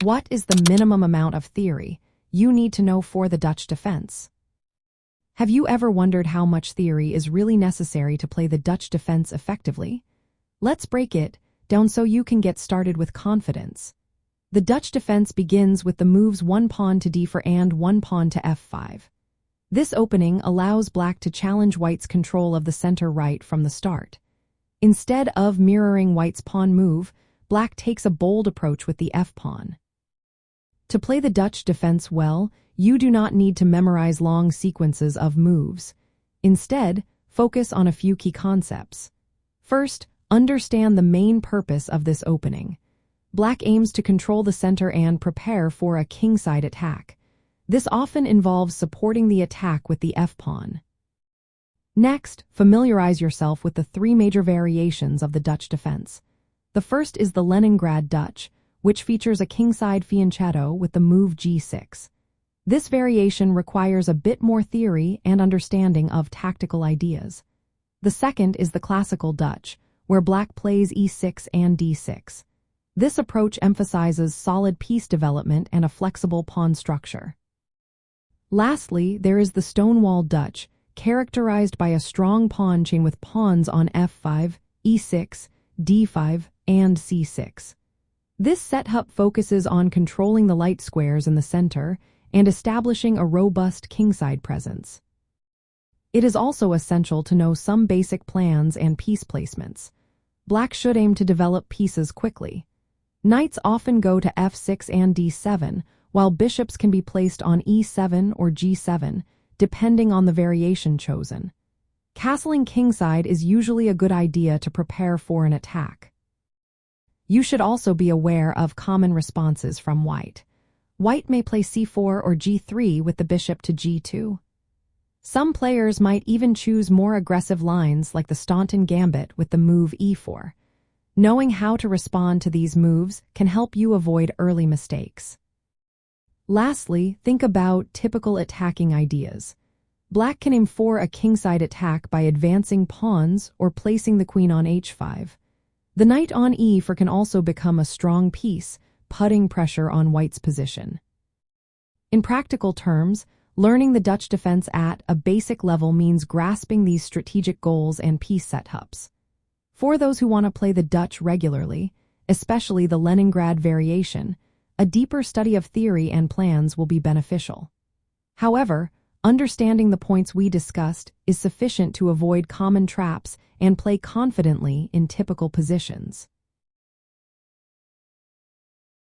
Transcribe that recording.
What is the minimum amount of theory you need to know for the Dutch defense? Have you ever wondered how much theory is really necessary to play the Dutch defense effectively? Let's break it down so you can get started with confidence. The Dutch defense begins with the moves 1 pawn to d4 and 1 pawn to f5. This opening allows black to challenge white's control of the center right from the start. Instead of mirroring white's pawn move, black takes a bold approach with the f-pawn. To play the Dutch defense well, you do not need to memorize long sequences of moves. Instead, focus on a few key concepts. First, understand the main purpose of this opening. Black aims to control the center and prepare for a kingside attack. This often involves supporting the attack with the f-pawn. Next, familiarize yourself with the 3 major variations of the Dutch defense. The first is the Leningrad Dutch, which features a kingside fianchetto with the move g6. This variation requires a bit more theory and understanding of tactical ideas. The second is the classical Dutch, where black plays e6 and d6. This approach emphasizes solid piece development and a flexible pawn structure. Lastly, there is the Stonewall Dutch, characterized by a strong pawn chain with pawns on f5, e6, d5, and c6. This setup focuses on controlling the light squares in the center and establishing a robust kingside presence. It is also essential to know some basic plans and piece placements. Black should aim to develop pieces quickly. Knights often go to f6 and d7, while bishops can be placed on e7 or g7, depending on the variation chosen. Castling kingside is usually a good idea to prepare for an attack. You should also be aware of common responses from white. White may play c4 or g3 with the bishop to g2. Some players might even choose more aggressive lines like the Staunton gambit with the move e4. Knowing how to respond to these moves can help you avoid early mistakes. Lastly, think about typical attacking ideas. Black can aim for a kingside attack by advancing pawns or placing the queen on h5. The knight on e4 can also become a strong piece, putting pressure on white's position. In practical terms, learning the Dutch defense at a basic level means grasping these strategic goals and piece setups. For those who want to play the Dutch regularly, especially the Leningrad variation, a deeper study of theory and plans will be beneficial. However, understanding the points we discussed is sufficient to avoid common traps and play confidently in typical positions.